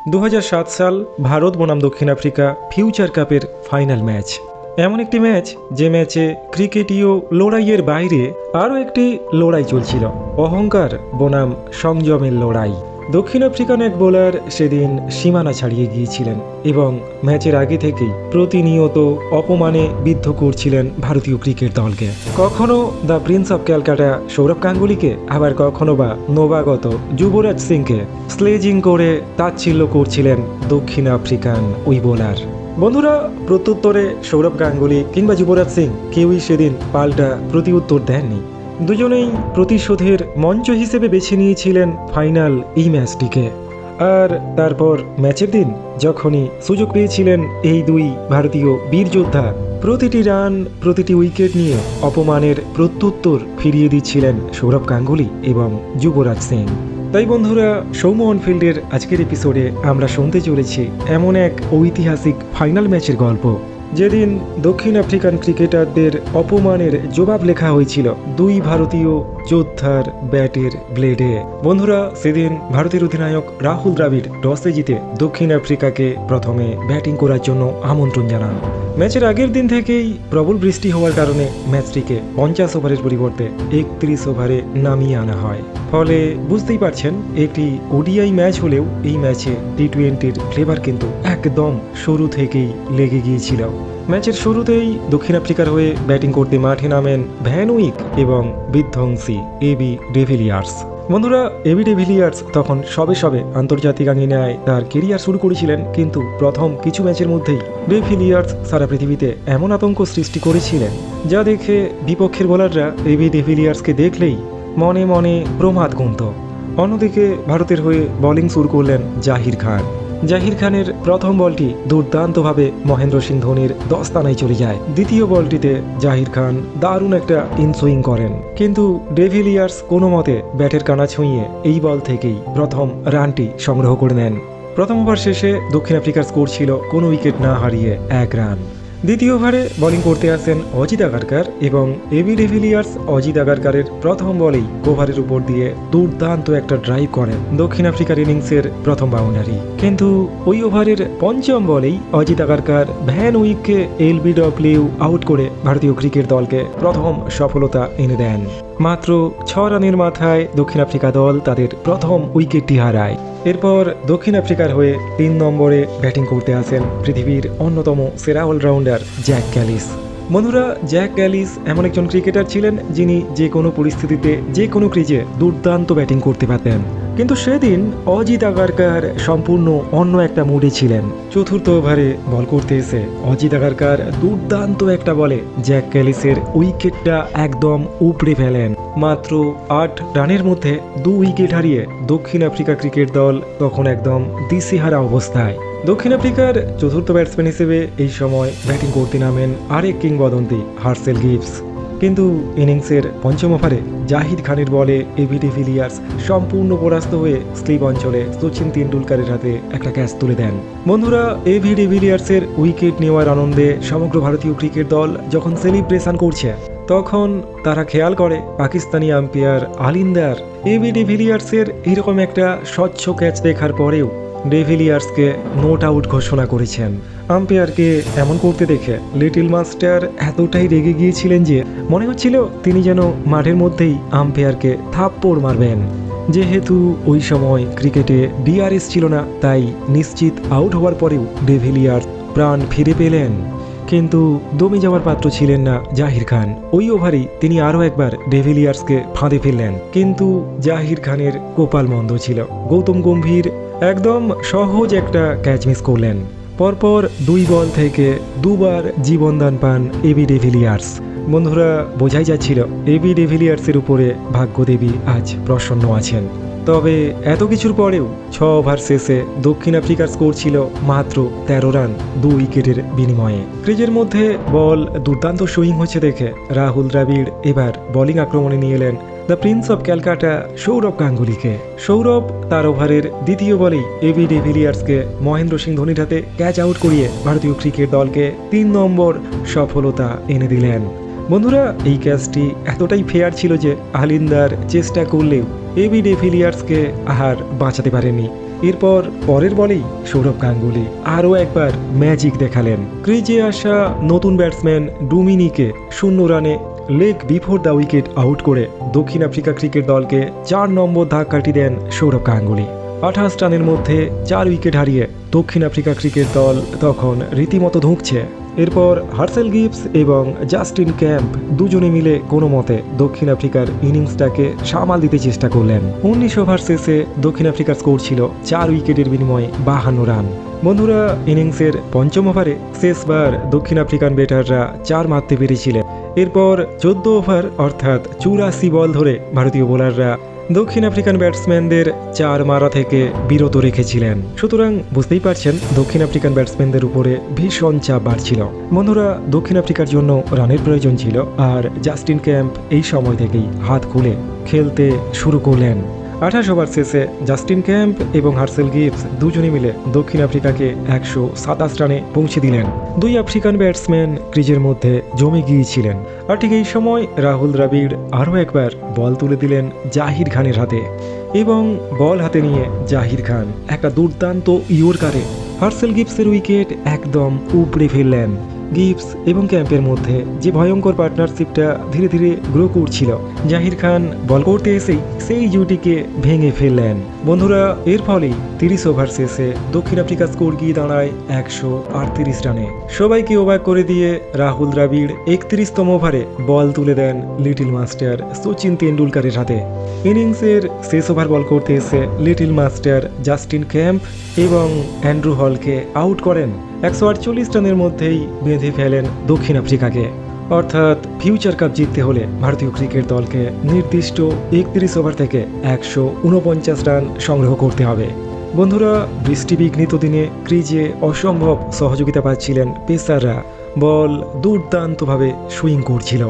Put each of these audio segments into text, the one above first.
2007 সাল ভারত বনাম দক্ষিণ আফ্রিকা ফিউচার কাপের ফাইনাল ম্যাচ। এমন একটি ম্যাচ যে ম্যাচে ক্রিকেটীয় লড়াইয়ের বাইরে আরও একটি লড়াই চলছিল, অহংকার বনাম সংযমের লড়াই। দক্ষিণ আফ্রিকান এক বোলার সেদিন সীমানা ছাড়িয়ে গিয়েছিলেন এবং ম্যাচের আগে থেকেই প্রতিনিয়ত অপমানে বিদ্ধ করছিলেন ভারতীয় ক্রিকেট দলকে। কখনো the prince of Calcutta Sourav গাঙ্গুলিকে, আবার কখনো বা নবাগত যুবরাজ সিংকে স্লেজিং করে তাচ্ছিল্য করছিলেন দক্ষিণ আফ্রিকান ওই বোলার। বন্ধুরা, প্রত্যুত্তরে সৌরভ গাঙ্গুলি কিংবা যুবরাজ সিং কেউই সেদিন পাল্টা প্রতিউত্তর দেননি। দুজনেই প্রতিশোধের মঞ্চ হিসেবে বেছে নিয়েছিলেন ফাইনাল এই ম্যাচটিকে। আর তারপর ম্যাচের দিন যখনই সুযোগ পেয়েছিলেন এই দুই ভারতীয় বীর যোদ্ধা প্রতিটি রান, প্রতিটি উইকেট নিয়ে অপমানের প্রত্যুত্তর ফিরিয়ে দিচ্ছিলেন সৌরভ গাঙ্গুলি এবং যুবরাজ সিং। তাই বন্ধুরা, সৌম্য অনফিল্ডের আজকের এপিসোডে আমরা শুনতে চলেছি এমন এক ঐতিহাসিক ফাইনাল ম্যাচের গল্প, যেদিন দক্ষিণ আফ্রিকান ক্রিকেটারদের অপমানের জবাব লেখা হয়েছিল দুই ভারতীয় যোদ্ধার ব্যাটের ব্লেডে। বন্ধুরা, সেদিন ভারতের অধিনায়ক রাহুল দ্রাবিড় টসে জিতে দক্ষিণ আফ্রিকাকে প্রথমে ব্যাটিং করার জন্য আমন্ত্রণ জানান। ম্যাচের আগের দিন থেকেই প্রবল বৃষ্টি হওয়ার কারণে ম্যাচটিকে 50 ওভারের পরিবর্তে 31 ওভারে নামিয়ে আনা হয়। ফলে বুঝতেই পারছেন, একটি ওডিআই ম্যাচ হলেও এই ম্যাচে টি-20-র ফ্লেভার কিন্তু একদম শুরু থেকেই লেগে গিয়েছিল। ম্যাচের শুরুতেই দক্ষিণ আফ্রিকার হয়ে ব্যাটিং করতে মাঠে নামেন ভ্যান উইক এবং বিধ্বংসী এবি ডিভিলিয়ার্স। বন্ধুরা, এবি ডিভিলিয়ার্স তখন সবে সবে আন্তর্জাতিক আঙ্গিনায় তার কেরিয়ার শুরু করেছিলেন, কিন্তু প্রথম কিছু ম্যাচের মধ্যেই ডিভিলিয়ার্স সারা পৃথিবীতে এমন আতঙ্ক সৃষ্টি করেছিলেন যা দেখে বিপক্ষের বোলাররা এবি ডিভিলিয়ার্সকে দেখলেই মনে মনে প্রমাদ গুনত। অন্যদিকে ভারতের হয়ে বোলিং শুরু করলেন জাহির খান। জাহির খানের প্রথম বলটি দুর্দান্তভাবে মহেন্দ্র সিং ধোনির দস্তানায় চলে যায়। দ্বিতীয় বলটিতে জাহির খান দারুণ একটা ইনসুইং করেন, কিন্তু ডিভিলিয়ার্স কোনো মতে ব্যাটের কানা ছুঁয়ে এই বল থেকেই প্রথম রানটি সংগ্রহ করে নেন। প্রথম ওভার শেষে দক্ষিণ আফ্রিকার স্কোর ছিল কোনো উইকেট না হারিয়ে 1 রান। দ্বিতীয় ওভারে বোলিং করতে আসেন অজিত আগারকার এবং এবি ডিভিলিয়ার্স অজিত আগারকারের প্রথম বলেই কোভারের উপর দিয়ে দুর্দান্ত একটা ড্রাইভ করেন দক্ষিণ আফ্রিকার ইনিংসের প্রথম বাউন্ডারি। কিন্তু ওই ওভারের পঞ্চম বলেই অজিত আগারকার ভ্যান উইককে এলবিডব্লিউ আউট করে ভারতীয় ক্রিকেট দলকে প্রথম সফলতা এনে দেন। মাত্র 6 রানের মাথায় দক্ষিণ আফ্রিকা দল তাদের প্রথম উইকেটটি হারায়। এরপর দক্ষিণ আফ্রিকার হয়ে 3 নম্বরে ব্যাটিং করতে আসেন পৃথিবীর অন্যতম সেরা অলরাউন্ডার জ্যাক ক্যালিস। বন্ধুরা, জ্যাক ক্যালিস এমন একজন ক্রিকেটার ছিলেন যিনি যে কোনো পরিস্থিতিতে যে কোনো ক্রিজে দুর্দান্ত ব্যাটিং করতে পারতেন, কিন্তু সেদিন অজিত আগারকার সম্পূর্ণ অন্য একটা মুডে ছিলেন। চতুর্থ ওভারে বল করতে এসে অজিত আগারকার দুর্দান্ত একটা বলে জ্যাক ক্যালিসের উইকেটটা একদম উপড়ে ফেলেন। মাত্র 8 রানের মধ্যে 2 উইকেট হারিয়ে দক্ষিণ আফ্রিকা ক্রিকেট দল তখন একদম দিশেহারা অবস্থায়। দক্ষিণ আফ্রিকার চতুর্থ ব্যাটসম্যান হিসেবে এই সময় ব্যাটিং করতে নামেন আরেক কিংবদন্তি হার্সেল গিবস, কিন্তু ইনিংসের পঞ্চম ওভারে জাহিদ খানের বলে এবি ডিভিলিয়ার্স সম্পূর্ণ পরাস্ত হয়ে স্লিপ অঞ্চলে সচিন তেন্ডুলকারের হাতে একটা ক্যাচ তুলে দেন। বন্ধুরা, এবি ডিভিলিয়ার্সের উইকেট নেওয়ার আনন্দে সমগ্র ভারতীয় ক্রিকেট দল যখন সেলিব্রেশন করছে, তখন তারা খেয়াল করে পাকিস্তানি আম্পায়ার আলিন্দার এবি ডিভিলিয়ার্সের এরকম একটা স্বচ্ছ ক্যাচ দেখার পরেও ডিভিলিয়ার্সকে নোট আউট ঘোষণা করেছেন। আম্পায়ারকে এমন করতে দেখে লিটল মাস্টার এতটাই রেগে গিয়েছিলেন যে মনে হচ্ছিল তিনি যেন মাঠের মধ্যেই আম্পায়ারকে থাপ্পড় মারবেন। যেহেতু ওই সময় ক্রিকেটে ডিআরএস ছিল না, তাই নিশ্চিত আউট হওয়ার পরেও ডিভিলিয়ার্স প্রাণ ফিরে পেলেন। কিন্তু দমে যাওয়ার পাত্র ছিলেন না জাহির খান। ওই ওভারেই তিনি আরও একবার ডিভিলিয়ার্সকে ফাঁদে ফেললেন, কিন্তু জাহির খানের কপাল মন্দ ছিল। গৌতম গম্ভীর একদম সহজ একটা ক্যাচ মিস করলেন। পরপর 2 বল থেকে 2 বার জীবনদান পান এবি ডিভিলিয়ার্স। বন্ধুরা, বোঝাই যাচ্ছিল এবি ডিভিলিয়ার্সের উপরে ভাগ্যদেবী আজ প্রসন্ন আছেন। তবে এত কিছুর পরেও 6 ওভার শেষে দক্ষিণ আফ্রিকার স্কোর ছিল মাত্র 13 রান 2 উইকেটের বিনিময়ে। ক্রিজের মধ্যে বল দুর্দান্ত সুইং হচ্ছে দেখে রাহুল দ্রাবিড় এবার বোলিং আক্রমণে নিয়ে এলেন the prince of Calcutta Sourav গাঙ্গুলিকে। সৌরভ তার ওভারের দ্বিতীয় বলেই এবি ডিভিলিয়ার্সকে মহেন্দ্র সিং ধোনির হাতে ক্যাচ আউট করিয়ে ভারতীয় ক্রিকেট দলকে 3 নম্বর সফলতা এনে দিলেন। বন্ধুরা, এই ক্যাচটি এতটাই ফেয়ার ছিল যে আলিন্দার চেষ্টা করলেও এবি ডিভিলিয়ার্সকে আর বাঁচাতে পারেনি। এরপর পরের বলেই সৌরভ গাঙ্গুলি আরও একবার ম্যাজিক দেখালেন। ক্রিজে আসা নতুন ব্যাটসম্যান ডুমিনিকে 0 রানে leg before the wicket out করে দক্ষিণ আফ্রিকা ক্রিকেট দলকে 4 নম্বর ধাক্কাটি দেন সৌরভ গাঙ্গুলি। 28 রানের মধ্যে 4 উইকেট হারিয়ে দক্ষিণ আফ্রিকা ক্রিকেট দল তখন রীতিমতো ধুঁকছে। এরপর হার্সেল গিবস এবং জাস্টিন ক্যাম্প দুজনে মিলে কোনো মতে দক্ষিণ আফ্রিকার ইনিংসটাকে সামাল দিতে চেষ্টা করলেন। 19 ওভার শেষে দক্ষিণ আফ্রিকার স্কোর ছিল 4 উইকেটের বিনিময়ে 52 রান। বন্ধুরা, ইনিংসের পঞ্চম ওভারে শেষবার দক্ষিণ আফ্রিকান ব্যাটাররা 4 মারতে পেরেছিলেন। এরপর 14 ওভার অর্থাৎ 84 বল ধরে ভারতীয় বোলাররা দক্ষিণ আফ্রিকান ব্যাটসম্যানদের 4 মারা থেকে বিরত রেখেছিলেন। সুতরাং বুঝতেই পারছেন দক্ষিণ আফ্রিকান ব্যাটসম্যানদের উপরে ভীষণ চাপ বাড়ছিল। বন্ধুরা, দক্ষিণ আফ্রিকার জন্য রানের প্রয়োজন ছিল, আর জাস্টিন ক্যাম্প এই সময় থেকেই হাত খুলে খেলতে শুরু করলেন। 28 ওভার শেষে জাস্টিন ক্যাম্প এবং হার্সেল গিবস দুজনে মিলে দক্ষিণ আফ্রিকাকে 127 রানে পৌঁছে দিলেন। 2 আফ্রিকান ব্যাটসম্যান ক্রিজের মধ্যে জমে গিয়েছিলেন। আর ঠিক এই সময় রাহুল দ্রাবিড় আরও একবার বল তুলে দিলেন জাহির খানের হাতে, এবং বল হাতে নিয়ে জাহির খান একটা দুর্দান্ত ইয়র্কারে হার্সেল গিবসের উইকেট একদম উপড়ে ফেললেন। গিবস এবং ক্যাম্পের মধ্যে যে ভয়ঙ্কর পার্টনারশিপটা ধীরে ধীরে গ্রো করছিল, জাহির খান বল করতে এসেই সেই জুটিকে ভেঙে ফেললেন। বন্ধুরা, এর ফলেই 30 ওভার শেষে দক্ষিণ আফ্রিকা স্কোর গিয়ে দাঁড়ায় 138 রানে। সবাইকে অবাক করে দিয়ে রাহুল দ্রাবিড় 31তম ওভারে বল তুলে দেন লিটল মাস্টার সচিন তেন্ডুলকারের হাতে। ইনিংসের শেষ ওভার বল করতে এসে লিটল মাস্টার জাস্টিন ক্যাম্প এবং অ্যান্ড্রু হলকে আউট করেন। 148 রানের মধ্যেই বেঁধে ফেলেন দক্ষিণ আফ্রিকাকে। অর্থাৎ ফিউচার কাপ জিততে হলে ভারতীয় ক্রিকেট দলকে নির্দিষ্ট 31 ওভার থেকে 149 রান সংগ্রহ করতে হবে। বন্ধুরা, বৃষ্টিবিঘ্নিত দিনে ক্রিজে অসম্ভব সহযোগিতা পাচ্ছিলেন পেসাররা। বল দুর্দান্তভাবে সুইং করছিল।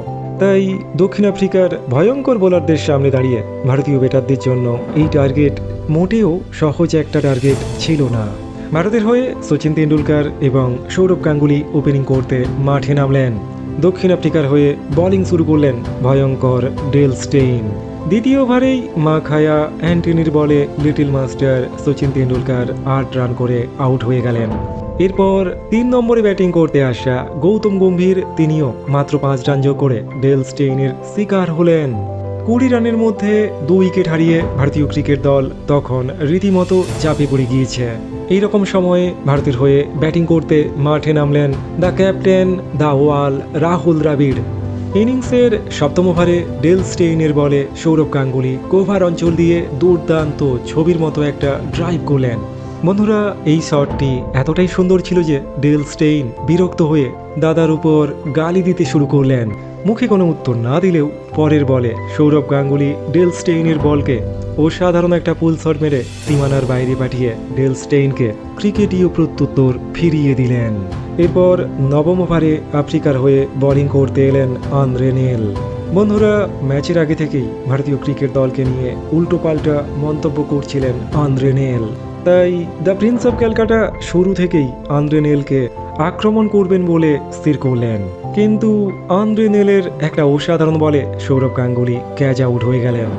তাই দক্ষিণ আফ্রিকার ভয়ঙ্কর বোলারদের সামনে দাঁড়িয়ে ভারতীয় ব্যাটারদের জন্য এই টার্গেট মোটেও সহজ একটা টার্গেট ছিল না। ভারতের হয়ে সচিন তেন্ডুলকার এবং সৌরভ গাঙ্গুলি ওপেনিং করতে মাঠে নামলেন। দক্ষিণ আফ্রিকার হয়ে বোলিং শুরু করলেন ভয়ঙ্কর ডেল স্টেইন। দ্বিতীয় ওভারেই মাখায়া অ্যান্টনির বলে little master Sachin Tendulkar 8 run করে আউট হয়ে গেলেন। এরপর 3 নম্বরে ব্যাটিং করতে আসা গৌতম গম্ভীর তিনিও মাত্র 5 রান যোগ করে ডেল স্টেইনের শিকার হলেন। 20 রানের মধ্যে 2 উইকেট হারিয়ে ভারতীয় ক্রিকেট দল তখন রীতিমতো চাপে পড়ে গিয়েছে। এইরকম সময়ে ভারতের হয়ে ব্যাটিং করতে মাঠে নামলেন দ্য ক্যাপ্টেন দ্য ওয়াল রাহুল দ্রাবিড়। ইনিংসের 7ম ওভারে ডেল স্টেইনের বলে সৌরভ গাঙ্গুলি কোভার অঞ্চল দিয়ে দুর্দান্ত ছবির মতো একটা ড্রাইভ করলেন। বন্ধুরা, এই শটটি এতটাই সুন্দর ছিল যে ডেল স্টেইন বিরক্ত হয়ে দাদার উপর গালি দিতে শুরু করলেন। মুখে কোনো উত্তর না দিলেও পরের বলে সৌরভ গাঙ্গুলি ডেল স্টেইনের বলকে অসাধারণ একটা পুল শট মেরে সীমানার বাইরে পাঠিয়ে ডেল স্টেইনকে ক্রিকেটীয় প্রত্যুত্তর ফিরিয়ে দিলেন। এরপর 9ম ওভারে আফ্রিকার হয়ে বোলিং করতে এলেন আন্দ্রে নেল। বন্ধুরা, ম্যাচের আগে থেকেই ভারতীয় ক্রিকেট দলকে নিয়ে উল্টোপাল্টা মন্তব্য করছিলেন আন্দ্রে নেল। তাই দ্য প্রিন্স অফ ক্যালকাটা শুরু থেকেই আন্দ্রে নেলকে আক্রমণ করবেন বলে স্থির করলেন। কিন্তু আন্দ্রে নেলের একটা অসাধারণ বলে সৌরভ গাঙ্গুলি ক্যাচ আউট হয়ে গেলেন।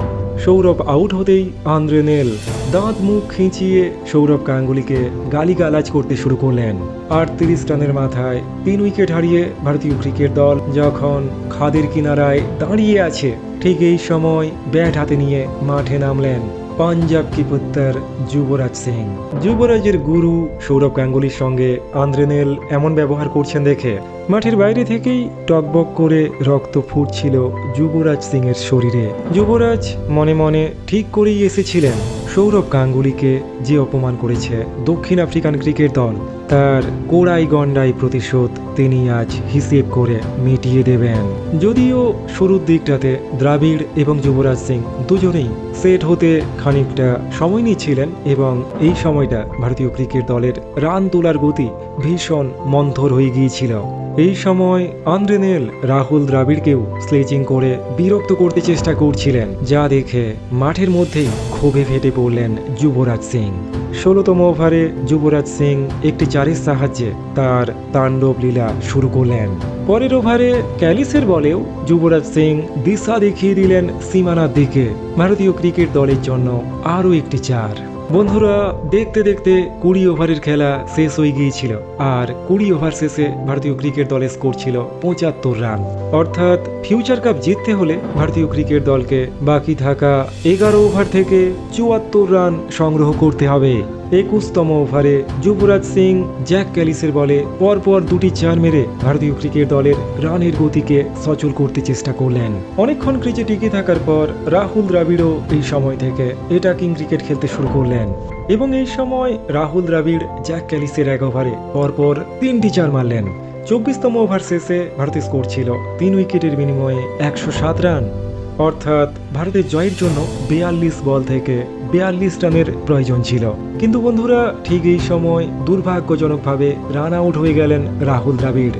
সৌরভ আউট হতেই আন্দ্রে নেল দাঁত মুখ খিঁচিয়ে সৌরভ গাঙ্গুলিকে গালিগালাজ করতে শুরু করলেন। 38 রানের মাথায় 3 উইকেট হারিয়ে ভারতীয় ক্রিকেট দল যখন খাদের কিনারায় দাঁড়িয়ে আছে, ঠিক এই সময় ব্যাট হাতে নিয়ে মাঠে নামলেন পাঞ্জাব কি পুত্র যুবরাজ সিং। যুবরাজের গুরু সৌরভ গাঙ্গুলির সঙ্গে আন্দ্রে নেল এমন ব্যবহার করছেন দেখে মাঠের বাইরে থেকেই টকবক করে রক্ত ফুটছিল যুবরাজ সিং এর শরীরে। যুবরাজ মনে মনে ঠিক করেই এসেছিলেন সৌরভ গাঙ্গুলিকে যে অপমান করেছে দক্ষিণ আফ্রিকান ক্রিকেট দল, তার কোড়াই গন্ডাই প্রতিশোধ তিনি আজ হিসেব করে মিটিয়ে দেবেন। যদিও শুরুর দিকটাতে দ্রাবিড় এবং যুবরাজ সিং দুজনেই সেট হতে খানিকটা সময় নিচ্ছিলেন, এবং এই সময়টা ভারতীয় ক্রিকেট দলের রান তোলার গতি ভীষণ মন্থর হয়ে গিয়েছিল। এই সময় আন্দ্রে নেল রাহুল দ্রাবিড়কেও স্লেজিং করে বিরক্ত করতে চেষ্টা করছিলেন, যা দেখে মাঠের মধ্যেই ক্ষোভে ফেটে পড়লেন যুবরাজ সিং। 16তম ওভারে যুবরাজ সিং একটি চারের সাহায্যে তার তাণ্ডব লীলা শুরু করলেন। পরের ওভারে ক্যালিসের বলেও যুবরাজ সিং দিশা দেখিয়ে দিলেন সীমানার দিকে। ভারতীয় ক্রিকেট দলের জন্য আরও একটি 4। বন্ধুরা, দেখতে দেখতে 20 ওভারের খেলা শেষ হয়ে গিয়েছিল আর 20 ওভার শেষে ভারতীয় ক্রিকেট দলের স্কোর ছিল 75 রান। অর্থাৎ ফিউচার কাপ জিততে হলে ভারতীয় ক্রিকেট দলকে বাকি থাকা 11 ওভার থেকে 74 রান সংগ্রহ করতে হবে। 21তম ওভারে যুবরাজ সিং জ্যাক ক্যালিসের বলে পরপর দুটি চার মেরে ভারতীয় ক্রিকেট দলের রানের গতিকে সচল করতে চেষ্টা করলেন। অনেকক্ষণ ক্রিজে টিকে থাকার পর রাহুল দ্রাবিড়ও এই সময় থেকে অ্যাটাকিং ক্রিকেট খেলতে শুরু করলেন এবং এই সময় রাহুল দ্রাবিড় জ্যাক ক্যালিসের 1 ওভারে পরপর 3টি চার মারলেন। 24তম ওভার শেষে ভারতের স্কোর ছিল 3 উইকেটের বিনিময়ে 107 রান। অর্থাৎ ভারতের জয়ের জন্য 42 বল থেকে 42 রানের প্রয়োজন ছিল। কিন্তু বন্ধুরা, ঠিক এই সময় দুর্ভাগ্যজনকভাবে রান আউট হয়ে গেলেন রাহুল দ্রাবিড়।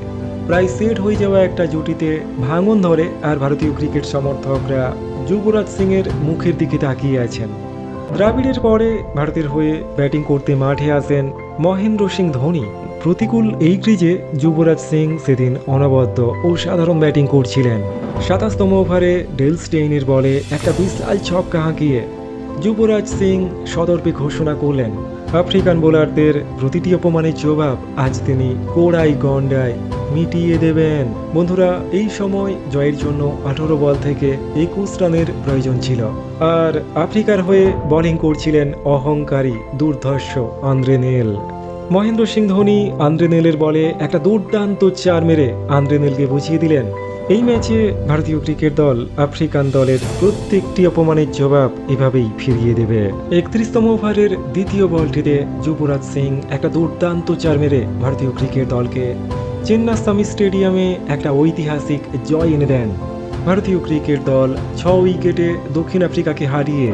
প্রায় সেট হয়ে যাওয়া একটা জুটিতে ভাঙন ধরে আর ভারতীয় ক্রিকেট সমর্থকরা যুবরাজ সিংয়ের মুখের দিকে তাকিয়ে আছেন। দ্রাবিড়ের পরে ভারতের হয়ে ব্যাটিং করতে মাঠে আসেন মহেন্দ্র সিং ধোনি। প্রতিকূল এই ক্রিজে যুবরাজ সিং সেদিন অনবদ্য ও সাধারণ ব্যাটিং করছিলেন। 27তম ওভারে ডেল স্টেইনের বলে একটা বিশাল ছক্কা হাঁকিয়ে যুবরাজ সিং সদর্পে ঘোষণা করলেন আফ্রিকান বোলারদের প্রতিটি অপমানের জবাব আজ তিনি কোড়াই গন্ডায় মিটিয়ে দেবেন। বন্ধুরা, এই সময় জয়ের জন্য 18 বল থেকে 21 রানের প্রয়োজন ছিল আর আফ্রিকার হয়ে বোলিং করছিলেন অহংকারী দুর্ধর্ষ Andre Nel. Mahendra Singh Dhoni Andre নেলের বলে একটা দুর্দান্ত চার মেরে আন্দ্রে নেলকে বুঝিয়ে দিলেন এই ম্যাচে ভারতীয় ক্রিকেট দল আফ্রিকান দলের প্রত্যেকটি অপমানের জবাব এভাবেই ফিরিয়ে দেবে। 31তম ওভারের দ্বিতীয় বলটিতে যুবরাজ সিং একটা দুর্দান্ত চার মেরে ভারতীয় ক্রিকেট দলকে চেন্নাস্বামী স্টেডিয়ামে একটা ঐতিহাসিক জয় এনে দেন। ভারতীয় ক্রিকেট দল 6 উইকেটে দক্ষিণ আফ্রিকাকে হারিয়ে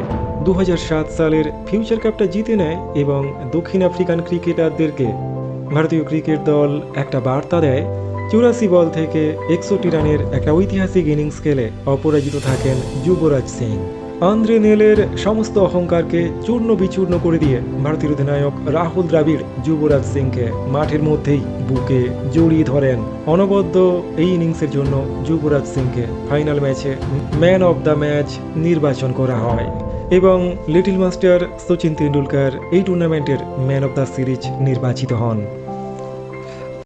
2007 সালের ফিউচার কাপটা জিতে নেয় এবং দক্ষিণ আফ্রিকান ক্রিকেটারদেরকে ভারতীয় ক্রিকেট দল একটা বার্তা দেয় 84 বল থেকে 61 রানের একটা ঐতিহাসিক ইনিংস খেলে অপরাজিত থাকেন যুবরাজ সিং। আন্দ্রে নেলের সমস্ত অহংকারকে চূর্ণ বিচূর্ণ করে দিয়ে ভারতীয় অধিনায়ক রাহুল দ্রাবিড় যুবরাজ সিংকে মাঠের মধ্যেই বুকে জড়িয়ে ধরেন। অনবদ্য এই ইনিংসের জন্য যুবরাজ সিংকে ফাইনাল ম্যাচে ম্যান অব দ্য ম্যাচ নির্বাচন করা হয় এবং লিটল মাস্টার সচিন তেন্ডুলকর এই টুর্নামেন্টের ম্যান অব দ্য সিরিজ নির্বাচিত হন।